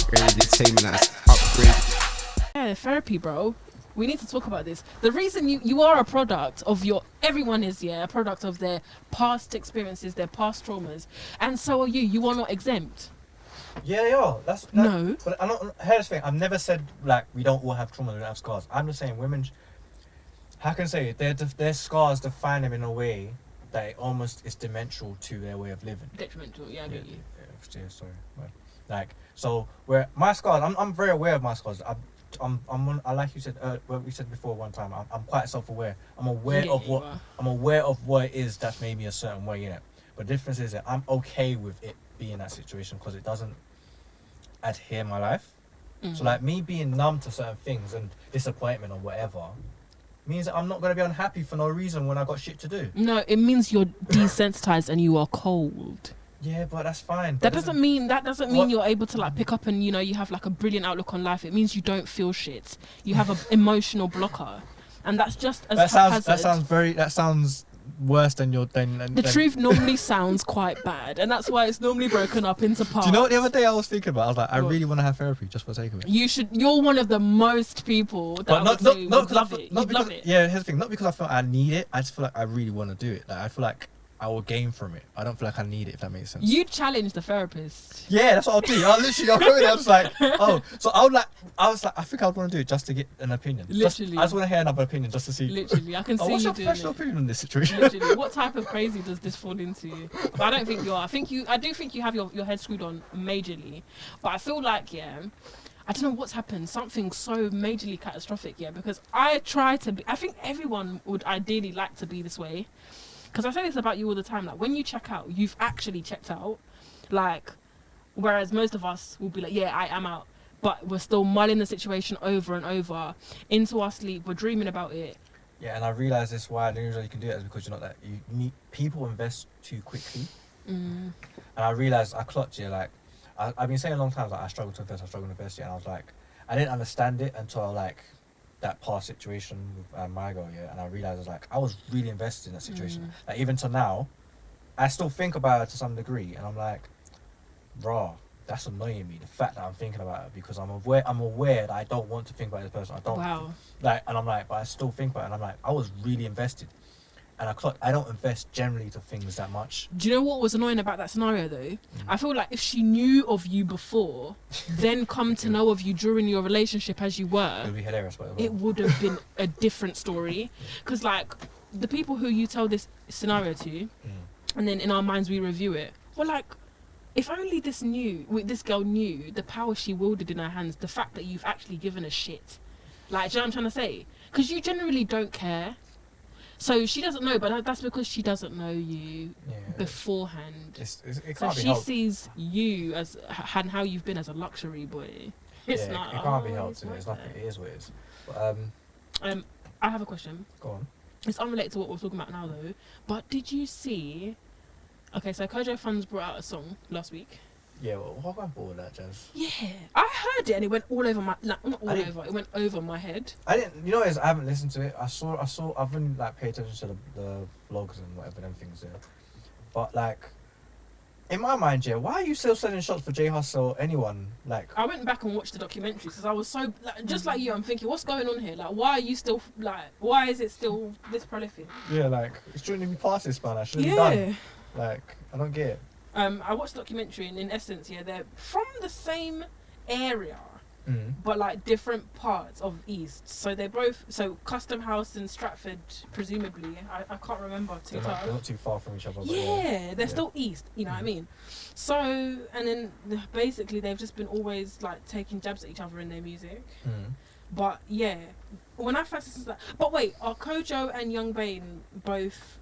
upgraded, same as upgrade. Yeah, therapy, bro. We need to talk about this. The reason you are a product of everyone is a product of their past experiences, their past traumas, and so are you. You are not exempt. Yeah. No. But I'm not. Here's the thing. I've never said like we don't all have trauma, we don't have scars. I'm just saying women. How can I say it? Their scars define them in a way that it almost is detrimental to their way of living. Detrimental. Yeah, I get you. Yeah, sorry. But, like so, where my scars, I'm very aware of my scars. I like you said, what we said before one time. I'm quite self-aware. I'm aware of what it is that's made me a certain way in it. But the difference is that I'm okay with it being that situation because it doesn't adhere my life. So like me being numb to certain things and disappointment or whatever means that I'm not gonna be unhappy for no reason when I got shit to do. No, it means you're desensitized and you are cold. Yeah, but that's fine. That doesn't mean you're able to like pick up and you have like a brilliant outlook on life. It means you don't feel shit. You have an emotional blocker, and that's just as that sounds worse than the truth normally sounds quite bad, and that's why it's normally broken up into parts. Do you know what the other day I was thinking about? I was like, I really want to have therapy just for the sake of it. You're one of the most people that love it. Yeah, here's the thing. Not because I feel I need it. I just feel like I really want to do it. Like I feel like I will gain from it. I don't feel like I need it, if that makes sense. You challenge the therapist. Yeah, that's what I'll do. I'll go in there, I was like, so I think I would want to do it just to get an opinion. Literally. I just want to hear another opinion just to see. Literally, I can see what's you your doing professional it. opinion on this situation? Literally, what type of crazy does this fall into? But I don't think you are. I do think you have your head screwed on majorly. But I feel like, I don't know what's happened. Something so majorly catastrophic, because I think everyone would ideally like to be this way. Because I say this about you all the time, like when you check out, you've actually checked out, like, whereas most of us will be like, yeah, I am out, but we're still mulling the situation over and over into our sleep, we're dreaming about it. Yeah, and I realise this why the only reason you can do it is because you're not that, people invest too quickly. And I realised, I clocked, like, I've been saying a long time, like, I struggle to invest, and I was like, I didn't understand it until, like, that past situation with my girl, and I realised I was like, I was really invested in that situation. Like even to now, I still think about it to some degree, and I'm like, raw, that's annoying me. The fact that I'm thinking about it because I'm aware that I don't want to think about this person. I don't. Wow. Like, and I'm like, but I still think about it, and I'm like, I was really invested, and I don't invest generally to things that much. Do you know what was annoying about that scenario though? I feel like if she knew of you before, then come to know of you during your relationship as you were, It would be hilarious, but it would have been a different story. Because like the people who you tell this scenario to, and then in our minds we review it, we're like, if only this girl knew the power she wielded in her hands, the fact that you've actually given a shit. Like, do you know what I'm trying to say? Because you generally don't care. So she doesn't know, but that's because she doesn't know you beforehand. It so can't be she helped. sees you as and how you've been as a luxury boy. It's not. It can't be helped. It's nothing. It is what it is. But, I have a question. Go on. It's unrelated to what we're talking about now, though. But did you see? Okay, so Kojo Funds brought out a song last week. Yeah, well, what about all that jazz? Yeah, I heard it and it went all over my, not all over, it went over my head. I didn't, you know what it is, I haven't listened to it. I've only like paid attention to the vlogs and whatever them things there. But like, in my mind, why are you still sending shots for J Hus or anyone? Like, I went back and watched the documentary because I was so, like, just like you, I'm thinking, what's going on here? Like, why are you still, like, why is it still this prolific? Yeah, like, it shouldn't be past this, man. I shouldn't be done. Like, I don't get it. I watched the documentary and in essence, they're from the same area, but like different parts of East. So they're both, Custom House and Stratford, presumably. I can't remember. They're not too far from each other. Yeah, they're still East, you know what I mean? So, and then basically they've just been always like taking jabs at each other in their music. But yeah, when I first listened to that, but wait, are Kojo and Young Bane both?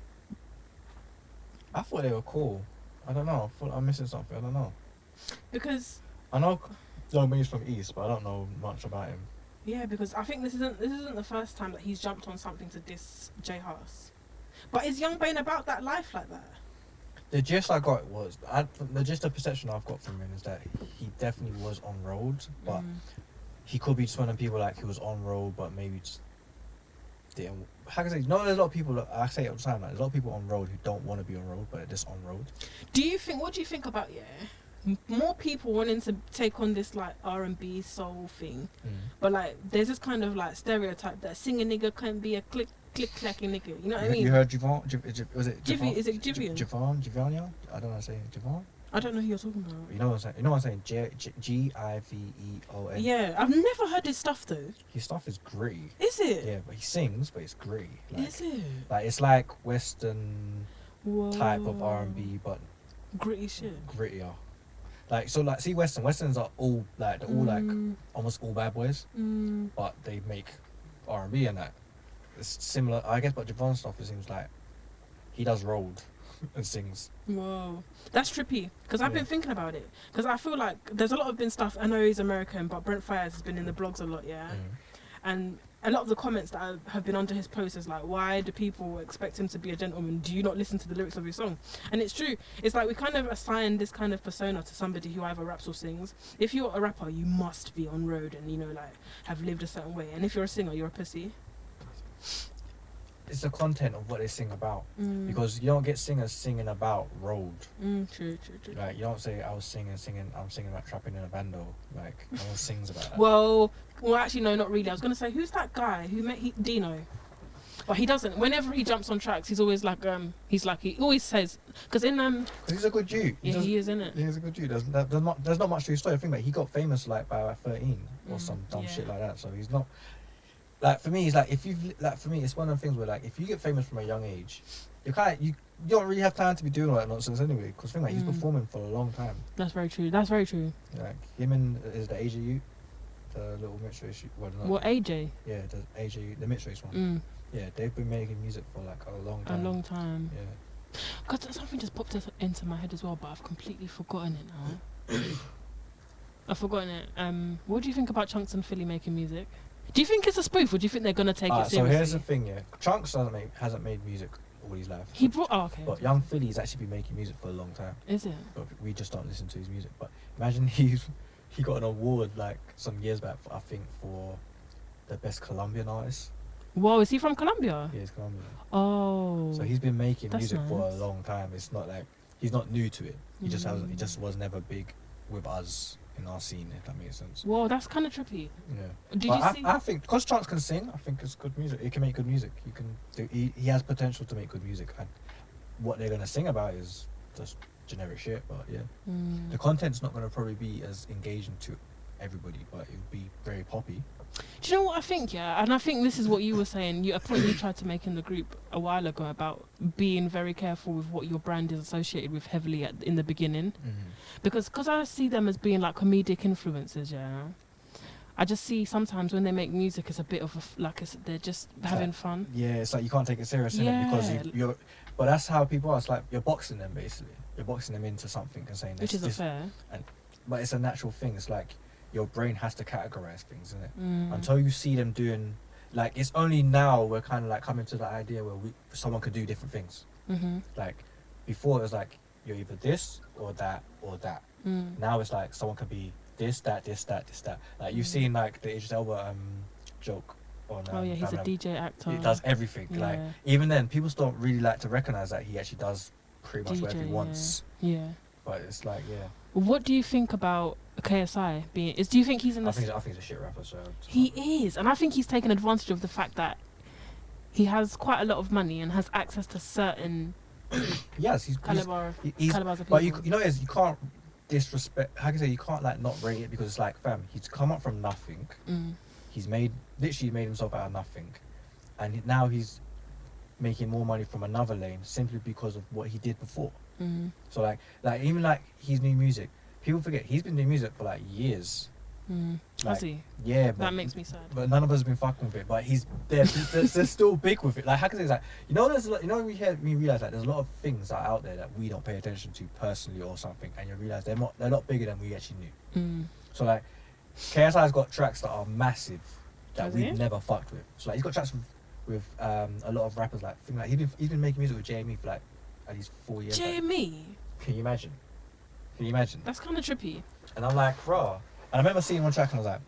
I thought they were cool. I don't know. I thought I'm missing something. I don't know. Because I know Young Bane's from East, but I don't know much about him. Yeah, because I think this isn't the first time that he's jumped on something to diss J Hus. But is Young Bane about that life like that? The gist I got was the perception I've got from him is that he definitely was on road, but he could be just one of them people like he was on road, but maybe just didn't. How can I say? No, there's a lot of people. I say it all the time. Like, there's a lot of people on road who don't want to be on road, but they're just on road. What do you think about more people wanting to take on this like R&B soul thing, but like there's this kind of like stereotype that sing a nigga can be a click clacking nigga. You know what I mean? You heard Javon? Was it Jivy? Javon? Is it Jivian? Javon? I don't know how to say it. Javon? I don't know who you're talking about. You know what I'm saying? You know what I'm saying? Giveon. Yeah, I've never heard his stuff though. His stuff is gritty. Is it? Yeah, but he sings, but it's gritty. Like, Is it? Like it's like Western Whoa. type of R&B, but Gritty shit. grittier. Like so, like see Westerns are all like they're all like almost all bad boys, but they make R&B and that. It's similar, I guess. But Javon's stuff, it seems like he does rolled and sings. Whoa, that's trippy. Because I've been thinking about it. Because I feel like there's a lot of been stuff. I know he's American, but Brent Fires has been in the blogs a lot, yeah. And a lot of the comments that have been under his posts is like, why do people expect him to be a gentleman? Do you not listen to the lyrics of his song? And it's true. It's like we kind of assign this kind of persona to somebody who either raps or sings. If you're a rapper, you must be on road and, you know, like have lived a certain way. And if you're a singer, you're a pussy. It's the content of what they sing about, because you don't get singers singing about road. True. Like you don't say I'm singing about trapping in a bando. Like no one sings about that. Well, actually, no, not really. I was gonna say, who's that guy who met Dino? But he doesn't. Whenever he jumps on tracks, he's always like, he always says, because in 'Cause he's a good dude. he is, isn't it? He's a good dude. There's not much to his story. I think that he got famous like by like 13 or some dumb shit like that. So he's not. Like for me, it's like it's one of the things where like if you get famous from a young age, you don't really have time to be doing all that nonsense anyway. Because think like he's performing for a long time. That's very true. Like him and is the AJ the little mixed race. What AJ? Yeah, the AJ the mixed race one. Yeah, they've been making music for like a long time. Yeah. God, something just popped into my head as well, but I've completely forgotten it now. I've forgotten it. What do you think about Chunkz and Filly making music? Do you think it's a spoof, or do you think they're gonna take it seriously? So here's the thing, yeah. Chunkz hasn't made music all his life. Okay. But young Philly's actually been making music for a long time. Is it? But we just don't listen to his music. But imagine he got an award like some years back, I think, for the best Colombian artist. Whoa, is he from Colombia? Yeah, he's Colombian. Oh. So he's been making music nice. for a long time. It's not like he's not new to it. He just was never big with us in our scene, if that makes sense. Whoa, that's kind of trippy. Yeah. I think because Chunkz can sing, I think it's good music. He can make good music. He has potential to make good music. And what they're gonna sing about is just generic shit. But yeah, the content's not gonna probably be as engaging to everybody, but it would be very poppy. Do you know what I think? Yeah, and I think this is what you were saying. A point you tried to make in the group a while ago about being very careful with what your brand is associated with heavily in the beginning, because I see them as being like comedic influencers. Yeah, I just see sometimes when they make music, it's a bit of they're just having fun. Yeah, it's like you can't take it serious innit? Because you're. But that's how people are. It's like you're boxing them basically. You're boxing them into something and saying which isn't fair. But it's a natural thing. It's like your brain has to categorize things, isn't it? Until you see them doing, like, it's only now we're kind of like coming to the idea where someone could do different things. Like before it was like you're either this or that or that. Now it's like someone could be this, that, this, that, this, that. Like you've seen like the Idris Elba joke on. He's a DJ actor. He does everything. Yeah. Like even then, people still don't really like to recognize that he actually does pretty much whatever he wants. Yeah. But it's like What do you think about KSI being? Do you think he's in the? I think he's a shit rapper. So he is, and I think he's taken advantage of the fact that he has quite a lot of money and has access to certain. Yes, calibers of people. But you can't disrespect. How can you say you can't like not rate it because it's like fam. He's come up from nothing. He's literally made himself out of nothing, and now he's making more money from another lane simply because of what he did before. So like even like his new music, people forget he's been doing music for like years. Has he? Yeah, that makes me sad. But none of us have been fucking with it. But they're still big with it. Like how can I say it's like there's a lot, we realize like there's a lot of things that are out there that we don't pay attention to personally or something, and you realize they're a lot bigger than we actually knew. So like KSI's got tracks that are massive that we've never fucked with. So like he's got tracks with a lot of rappers like he's been making music with JME for like at least 4 years. JME? Can you imagine? That's kind of trippy. And I'm like, raw. And I remember seeing one track and I was like,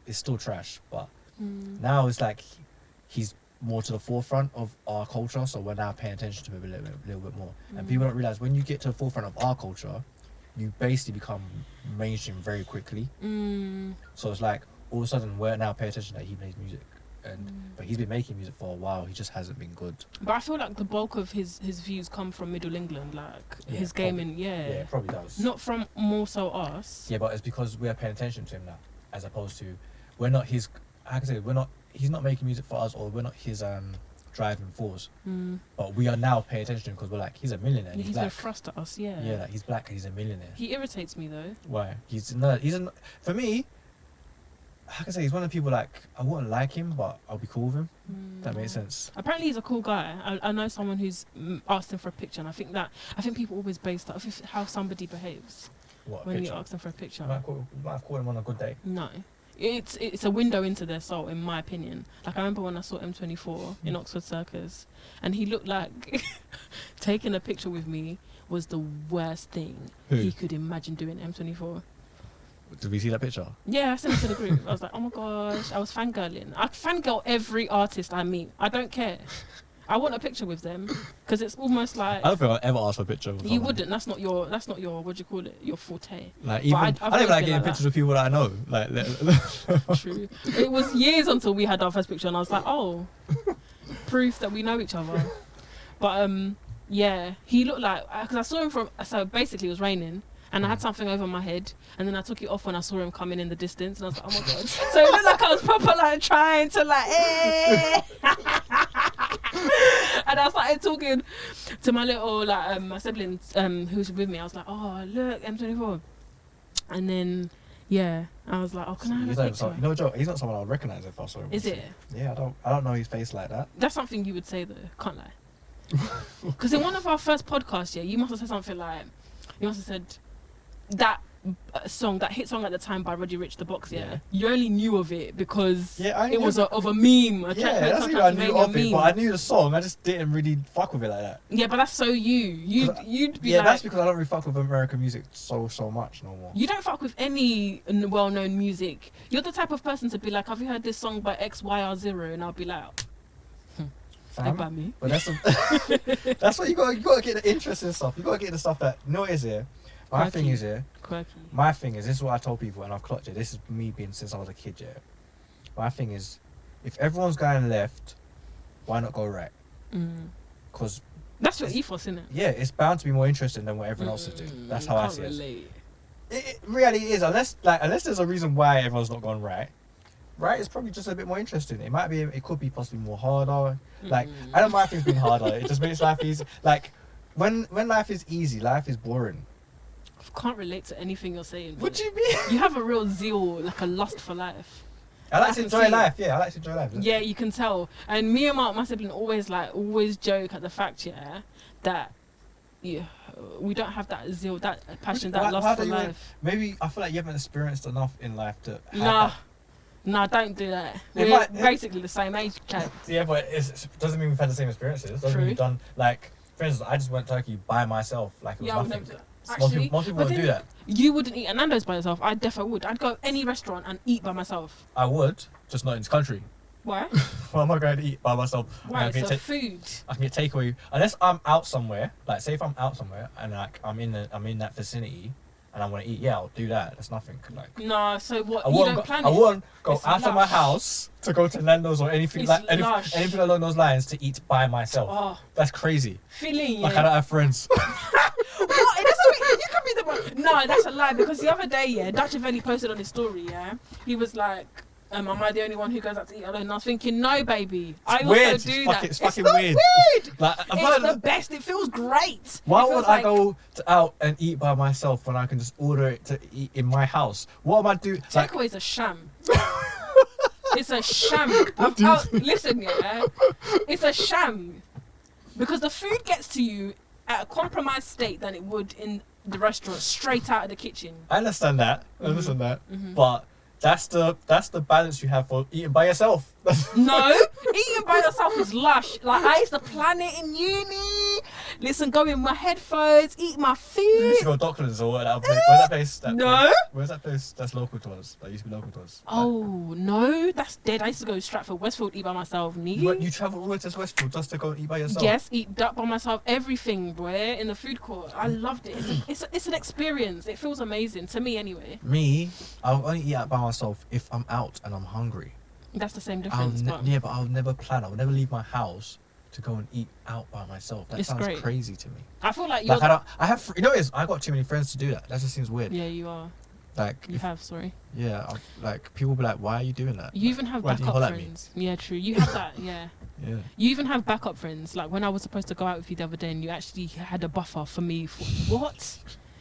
it's still trash, but now it's like he's more to the forefront of our culture, so we're now paying attention to him a little bit more. And people don't realize when you get to the forefront of our culture, you basically become mainstream very quickly. So it's like all of a sudden we're now paying attention that he plays music, but he's been making music for a while. He just hasn't been good. But I feel like the bulk of his views come from Middle England, like his gaming. Yeah, it probably does. Not from more so us. Yeah, but it's because we're paying attention to him now, as opposed to we're not his. How can I say he's not making music for us, or we're not his driving force. But we are now paying attention to him because we're like, he's a millionaire. He's black. been thrust at us, yeah. Yeah, like he's black and he's a millionaire. He irritates me though. Why? For me, how can I say, he's one of the people like, I wouldn't like him, but I'll be cool with him. That makes sense. Apparently he's a cool guy. I know someone who's asked him for a picture, and I think people always base that off how somebody behaves when you ask them for a picture. Might have called him on a good day. No. It's a window into their soul, in my opinion. Like, I remember when I saw M24 in Oxford Circus, and he looked like taking a picture with me was the worst thing he could imagine doing. M24. Did we see that picture? Yeah, I sent it to the group. I was like, oh my gosh, I was fangirling. I fangirl every artist I meet. I don't care. I want a picture with them because it's almost like, I don't think I'll ever ask for a picture of someone. You wouldn't. That's not your. What do you call it? Your forte. Like, even I don't even like getting pictures of people that I know. Like, true. It was years until we had our first picture, and I was like, oh, proof that we know each other. But yeah, he looked like, because I saw him from. So basically, it was raining. And I had something over my head, and then I took it off when I saw him coming in the distance, and I was like, oh my god. So it looked like I was proper like trying to like, and I started talking to my little like my siblings who was with me. I was like, oh look, M24. And then yeah, I was like, oh, can I have a picture? No joke, he's not someone I'll recognise if I saw him. Is it? Yeah, I don't know his face like that. That's something you would say though, can't lie. Because in one of our first podcasts, yeah, you must have said something like, you must have said that hit song at the time by Roddy Ricch, The Box, yeah. You only knew of it because it was of a meme. That's what I knew of it, but I knew the song. I just didn't really fuck with it like that. Yeah, but that's so you'd be like, that's because I don't really fuck with American music so much no more. You don't fuck with any well-known music. You're the type of person to be like, have you heard this song by XYR0? And I'll be like, by me. But that's what you got to get the interesting stuff. You got to get the stuff that, what is here? My thing is here. Quirky. My thing is, this is what I told people, and I've clocked it. This is me being since I was a kid, yeah. My thing is, if everyone's going left, why not go right? Because that's your ethos, isn't it? Yeah, it's bound to be more interesting than what everyone else is doing. That's how I see it. It really is, unless there's a reason why everyone's not going right. Right, it's probably just a bit more interesting. It could be possibly more harder. Like, I don't mind things being harder. It just makes life easy. Like, when life is easy, life is boring. I can't relate to anything you're saying. What do you mean? You have a real zeal, like a lust for life. I like to enjoy life. Yeah, I like to enjoy life. Yeah, you can tell. And me and my sibling always joke at the fact, yeah, that we don't have that zeal, that passion, that lust for life. Maybe I feel like you haven't experienced enough in life to. Nah, don't do that. We're basically the same age, Chad. Yeah, but it doesn't mean we've had the same experiences. Doesn't mean we've done, like, for instance, I just went to Turkey by myself, like it was nothing. Actually, most people wouldn't do that. You wouldn't eat at Nando's by yourself. I definitely would. I'd go any restaurant and eat by myself. I would, just not in this country. Why? Well, I'm not going to eat by myself. Why? It's food. I can get takeaway unless I'm out somewhere. Like, say if I'm out somewhere and like I'm in that vicinity and I want to eat. Yeah, I'll do that. That's nothing. Like. No. So what? You don't plan it. I wouldn't go out of my house to go to Nando's or anything anything along those lines to eat by myself. Oh. That's crazy. Feeling. Like, I don't have friends. What? It doesn't mean you could be the one. No, that's a lie. Because the other day, yeah, Dutch Velli posted on his story. Yeah, he was like, am I the only one who goes out to eat alone? And I was thinking, no, baby. I also do that. It's fucking weird. Like, it's the best. It feels great. Why would I go out and eat by myself when I can just order it to eat in my house? What am I doing? Takeaway's a sham. It's a sham. Listen, yeah, it's a sham because the food gets to you at a compromised state than it would in the restaurant, straight out of the kitchen. I understand that. But that's the balance you have for eating by yourself. No, eating by yourself is lush. Like, I used to plan it in uni. listen, go in my headphones, eat my You used food. to go to Docklands or that place. Where's that place? No. Where's that place that's local to us? That used to be local to us. Oh no, that's dead. I used to go to Stratford, Westfield, eat by myself. You travel all the way to Westfield just to go eat by yourself? Yes, eat duck by myself. Everything, boy, in the food court. I loved it. It's an experience. It feels amazing to me, anyway. Me, I'll only eat out by myself if I'm out and I'm hungry. That's the same difference. But Yeah, but I'll never plan. I'll never leave my house to go and eat out by myself. That It's sounds great. crazy to me. I feel like you're. I have. You know, what it is? I got too many friends to do that. That just seems weird. Yeah, you are. Like, You have. Sorry. yeah, like people be like, "Why are you doing that?" You even have Why do you backup holler at me? friends. Yeah, true. You have that. Yeah. Yeah. You even have backup friends. Like when I was supposed to go out with you the other day, and you actually had a buffer for me. What?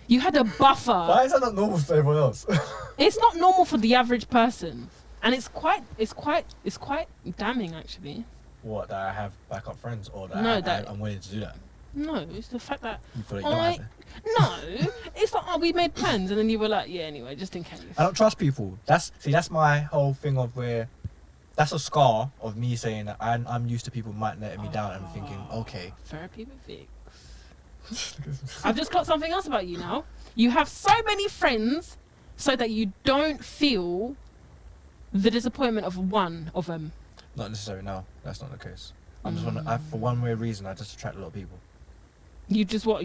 You had a buffer. Why is that not normal for everyone else? It's not normal for the average person, and it's quite damning, actually. What? That I have backup friends, or that, No, I'm willing to do that? No, it's the fact that You feel like you don't have it? no, it's like, oh, we made plans, and then you were like, yeah, anyway, just in case. I don't trust people. That's my whole thing of where. That's a scar of me saying that I'm used to people might letting me down and thinking, okay. Therapy with Vic. I've just got something else about you now. You have so many friends so that you don't feel the disappointment of one of them. Not necessarily, no. That's not the case. I'm just for one weird reason, I just attract a lot of people. You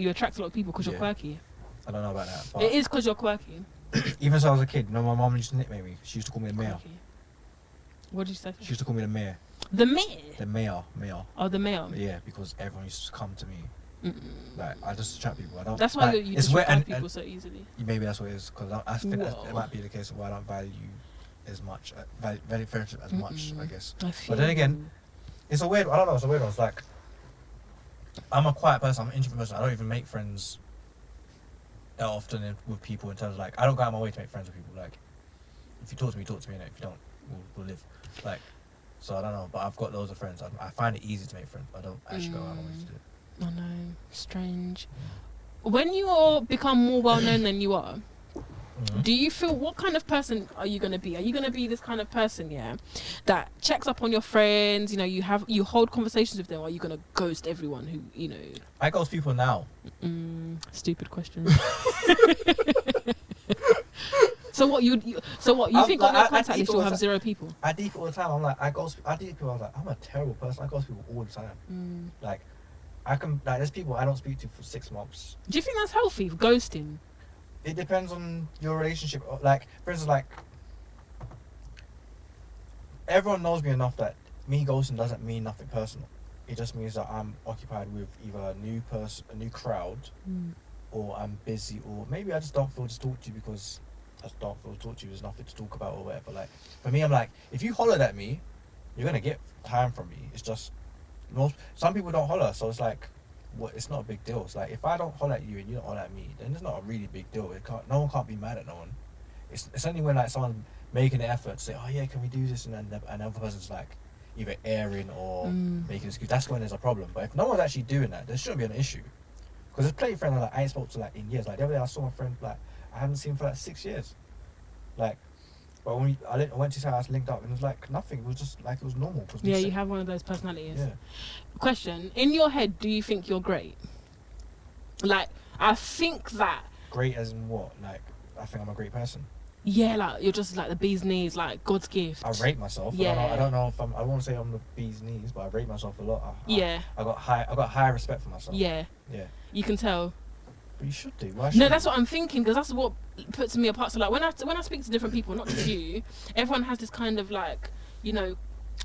attract a lot of people because you're Yeah. quirky. I don't know about that. But It is because you're quirky. even since I was a kid, you know, my mum used to nickname me. She used to call me the mayor. Quirky. What did you say? She used to call me the mayor. The mayor? The mayor. Oh, the mayor. Yeah, because everyone used to come to me. Mm-mm. Like, I just attract people. I don't. That's why like, you it's weird, disregard people so easily. maybe that's what it is. Because I think Whoa. it might be the case of why I don't value as much, value friendship as much. I guess. I feel But then again, it's a weird. I don't know. It's a weird one. It's like I'm a quiet person. I'm an introvert person. I don't even make friends that often with people in terms of like I don't go out of my way to make friends with people. Like if you talk to me, and if you don't, we'll live. Like so I don't know. But I've got loads of friends. I find it easy to make friends. But I don't actually go out of my way to do it. I know, strange. When you become more well known than you are, do you feel, what kind of person are you going to be? Are you going to be this kind of person, yeah, that checks up on your friends, you know, you hold conversations with them, or are you going to ghost everyone who, you know? I ghost people now. Stupid question. So what you think on your contact list you'll have 0 people? I deep all the time. I'm like I deep people. I was like I'm a terrible person. I ghost people all the time. Like I can there's people I don't speak to for 6 months. Do you think that's healthy, ghosting? It depends on your relationship. Like for instance, like everyone knows me enough that me ghosting doesn't mean nothing personal. It just means that I'm occupied with either a new person, a new crowd, or I'm busy, or maybe I just don't feel to talk to you because I just don't feel to talk to you. There's nothing to talk about or whatever. Like for me, I'm like, if you hollered at me, you're gonna get time from me. It's just some people don't holler, so it's like, it's not a big deal. It's like if I don't holler at you and you don't holler at me, then it's not a really big deal. No one can't be mad at no one. It's only when like someone making an effort to say, oh yeah, can we do this, and then another person's like either airing or making an excuse. That's when there's a problem. But if no one's actually doing that, there shouldn't be an issue. Because there's plenty of friends like I ain't spoke to like in years. Like the other day I saw my friend like I haven't seen for like 6 years. Like, but when I went to his house, linked up, and it was like nothing. It was just like it was normal. Yeah, you have one of those personalities. Yeah. Question: in your head, do you think you're great? Like, I think that. Great as in what? Like, I think I'm a great person. Yeah, like you're just like the bee's knees, like God's gift. I rate myself. Yeah. I don't know if I won't say I'm the bee's knees, but I rate myself a lot. Yeah. I got high respect for myself. Yeah. Yeah. You can tell. But you should do. Why No, shouldn't that's what I'm thinking, because that's what puts me apart. So like when I speak to different people, not just you, everyone has this kind of like, you know,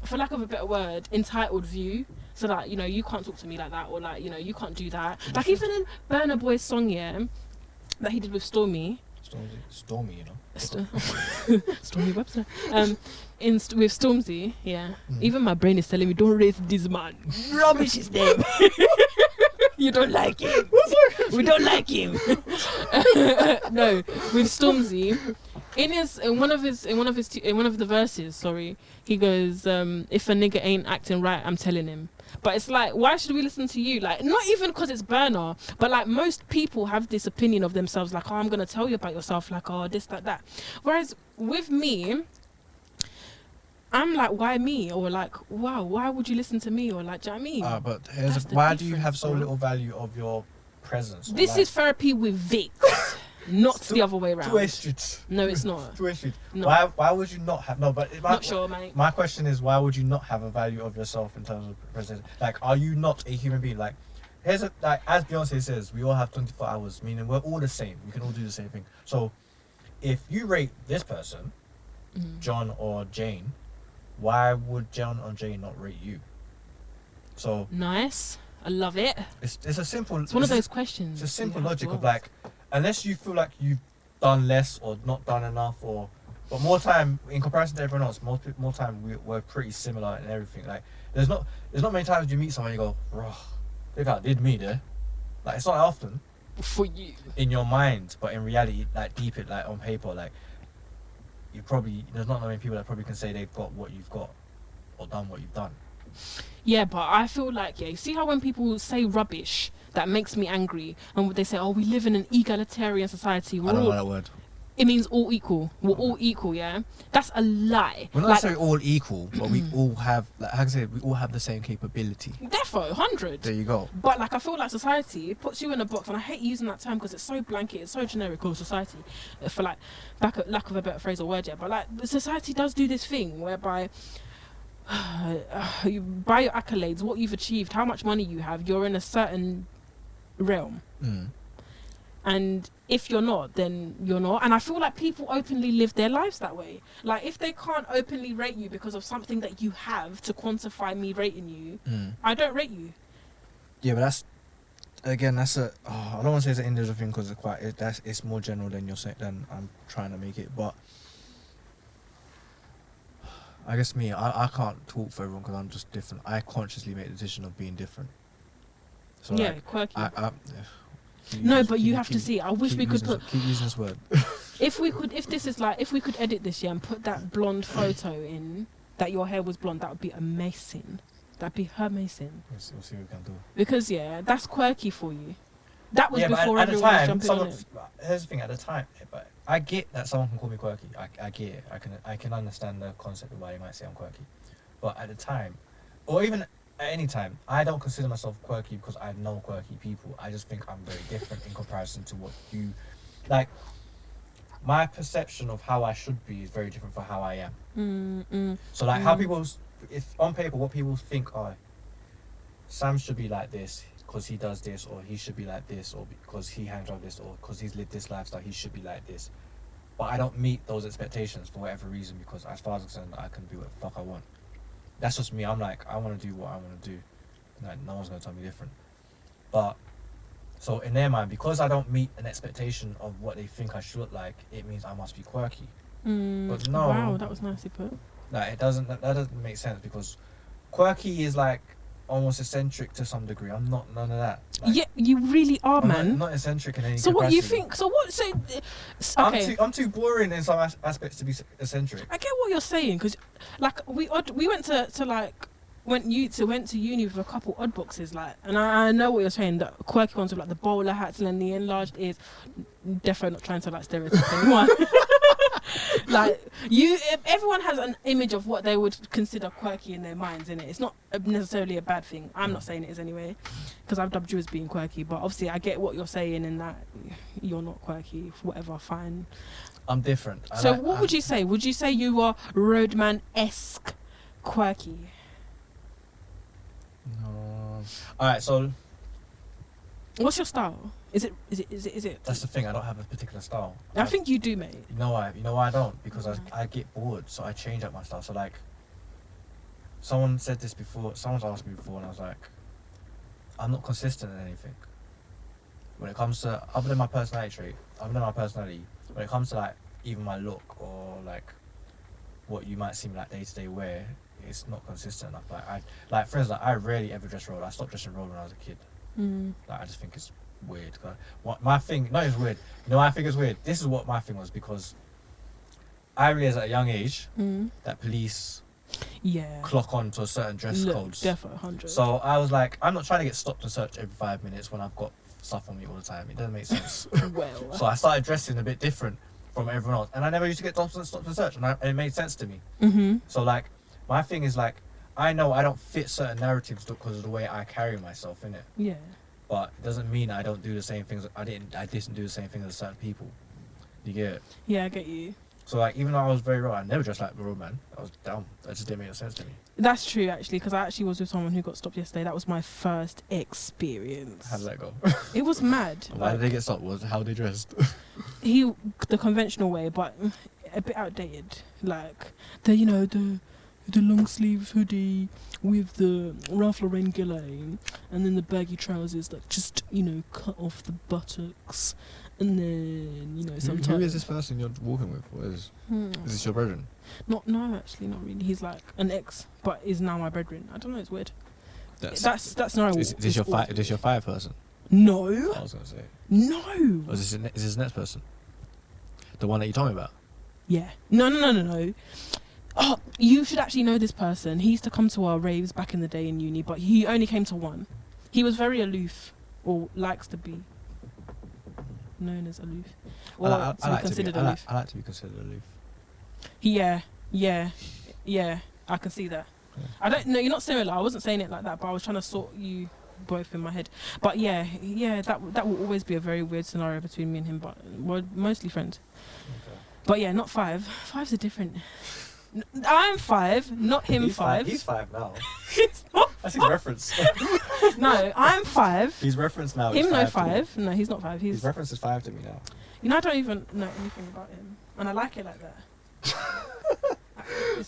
for lack of a better word, entitled view. So like, you know, you can't talk to me like that, or like, you know, you can't do that. Like even in Burna Boy's song, yeah, that he did with Stormy. Stormy, you know. Stormy Webster. With Stormzy, yeah. Even my brain is telling me, don't raise this man. Rubbish his name. You don't like him. We don't like him. No, with Stormzy, in one of the verses, sorry, he goes, if a nigga ain't acting right, I'm telling him. But it's like, why should we listen to you? Like, not even because it's Burna, but like most people have this opinion of themselves, like, oh, I'm gonna tell you about yourself, like, oh, this, that. Whereas with me, I'm like, why me? Or like, wow, why would you listen to me? Or like, do you know what I mean? But That's the why do you difference, have so bro. little value of your presence? or This life? is therapy with Vicks, not the other way around. Twisted. No, it's not. Twisted. No. Why would you not have? No, but Not sure, mate. My question is, why would you not have a value of yourself in terms of presence? Like, are you not a human being? Like, as Beyonce says, we all have 24 hours, meaning we're all the same. We can all do the same thing. So, if you rate this person, John or Jane, why would John or Jane not rate you? So Nice. I love it. it's a simple. It's one of those questions. It's a simple you have logic to of ask. like, unless you feel like you've done less or not done enough, but more time in comparison to everyone else, more time we're pretty similar in everything. Like there's not many times you meet someone and you go, "Rah, they did me there." Like it's not often For you. in your mind, but in reality, like deep it, like on paper, like there's not many people that probably can say they've got what you've got or done what you've done. Yeah, but I feel like, you see how when people say rubbish, that makes me angry. And they say, oh, we live in an egalitarian society. I don't know that word. It means all equal. We're all equal, yeah? That's a lie. We're not Like, necessarily all equal, but we all have, like I said, we all have the same capability. defo, 100. There you go. But like I feel like society puts you in a box, and I hate using that term because it's so blanket, it's so generic. Or society, for like lack of a better phrase or word, yeah. But like society does do this thing whereby you, by your accolades, what you've achieved, how much money you have, you're in a certain realm. And if you're not, then you're not. And I feel like people openly live their lives that way. Like, if they can't openly rate you because of something that you have to quantify me rating you, I don't rate you. Yeah, but that's I don't want to say it's an individual thing because it's more general than you're saying, than I'm trying to make it. But I guess I can't talk for everyone because I'm just different. I consciously make the decision of being different. So Yeah, like, quirky. No, But you have to see. I wish we could put. Keep using this word. If we could edit this year and put that blonde photo in, that your hair was blonde, that would be amazing. That'd be amazing. We'll see what we can do. Because that's quirky for you. That was Yeah, but before at the everyone was time, jumping on it. here's the thing. At the time, but I get that someone can call me quirky. I get it. I can understand the concept of why they might say I'm quirky. But at the time, or even at any time, I don't consider myself quirky because I know quirky people. I just think I'm very different in comparison to what you like. My perception of how I should be is very different from how I am. So like how people, if on paper, what people think, Sam should be like this because he does this, or he should be like this, or because he hangs out this, or because he's lived this lifestyle, he should be like this. But I don't meet those expectations for whatever reason because as far as I'm concerned, I can do what the fuck I want. That's just me. I'm like, I want to do what I want to do. Like, no one's going to tell me different. But, so in their mind, because I don't meet an expectation of what they think I should look like, it means I must be quirky. But no. Wow, that was nicely put. Like, that doesn't make sense because quirky is like almost eccentric to some degree. I'm not none of that. Like, Yeah, you really are, I'm man. not eccentric in any So what you capacity. think? So what? So okay. I'm too boring in some aspects to be eccentric. I get what you're saying because, like, we went to like went to uni with a couple odd boxes, like, and I know what you're saying. The quirky ones with like the bowler hats and then the enlarged ears. Definitely not trying to like stereotype anyone. Like everyone has an image of what they would consider quirky in their minds, innit? It's not necessarily a bad thing. I'm not saying it is anyway, because I've dubbed you as being quirky. But obviously, I get what you're saying in that you're not quirky. Whatever, fine. I'm different. So what would you say? Would you say you are Roadmanesque quirky? No. All right, so What's your style? Is it? that's the thing. I don't have a particular style. I think you do, mate. You know why? You know why I don't? Because I get bored, so I change up my style. So like, someone said this before. Someone's asked me before, and I was like, I'm not consistent in anything. When it comes to other than my personality, when it comes to like even my look or like what you might see me like day to day wear, it's not consistent enough. Like for instance, I rarely ever dress roll. I stopped dressing roll when I was a kid. Like I just think it's weird. What my thing? No, it's weird. You know, why I think it's weird. This is what my thing was because I realized at a young age that police clock on to a certain dress codes. Definitely 100. So I was like, I'm not trying to get stopped and searched every 5 minutes when I've got stuff on me all the time. It doesn't make sense. Well. So I started dressing a bit different from everyone else, and I never used to get stopped and searched, and it made sense to me. So like, my thing is like, I know I don't fit certain narratives because of the way I carry myself, innit? Yeah. But it doesn't mean I don't do the same things. I didn't do the same things as certain people. You get it? Yeah, I get you. So like, even though I was very raw, I never dressed like a road man. I was dumb. That just didn't make no sense to me. That's true, actually, because I actually was with someone who got stopped yesterday. That was my first experience. How did that go? It was mad. Why did they get stopped? Was how they dressed? The conventional way, but a bit outdated. Like the long sleeve hoodie with the Ralph Lauren gilet, and then the baggy trousers that just cut off the buttocks, and then sometimes. Who is this person you're walking with? What is this your brethren? No, actually, not really. He's like an ex, but is now my brethren. I don't know. It's weird. That's not. Is this your five? Is this your five person? No. I was gonna say. No. Or is this the next person? The one that you told me about? Yeah. No. Oh, you should actually know this person. He used to come to our raves back in the day in uni, but he only came to one. He was very aloof, or likes to be known as aloof, or I like considered aloof. I like to be considered aloof. Yeah. I can see that. Yeah. I don't know. You're not similar. I wasn't saying it like that, but I was trying to sort you both in my head. But yeah. That will always be a very weird scenario between me and him. But we're mostly friends. Okay. But yeah, not five. Five's a different. I'm 5, not him. He's 5. He's 5 now. He's not. That's his reference. No, I'm 5. He's referenced now. Him he's no 5. 5. No, he's not 5. His reference is 5 to me now. I don't even know anything about him, and I like it like that.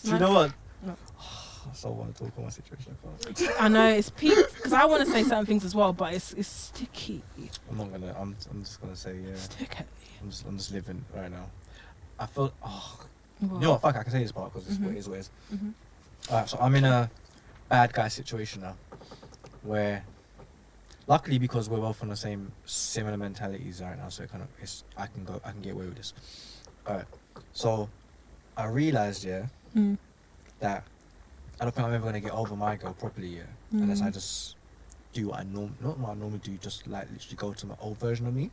Do you know what? No. I so want to talk about my situation. I can't. I know it's peak because I want to say certain things as well, but it's sticky. I'm not gonna. I'm just gonna say yeah. Sticky. I'm just living right now. I feel. Oh. Well, You know what? Fuck, I can say this part because it's what it is. Mm-hmm. Alright, so I'm in a bad guy situation now, where, luckily because we're both on the similar mentalities right now, so I can get away with this. Alright, so I realized that I don't think I'm ever gonna get over my girl properly unless I just do what not what I normally do, just like literally go to my old version of me,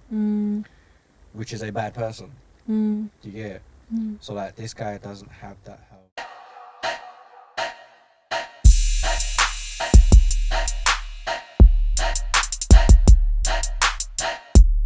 which is a bad person. Do you get it? So like this guy doesn't have that help.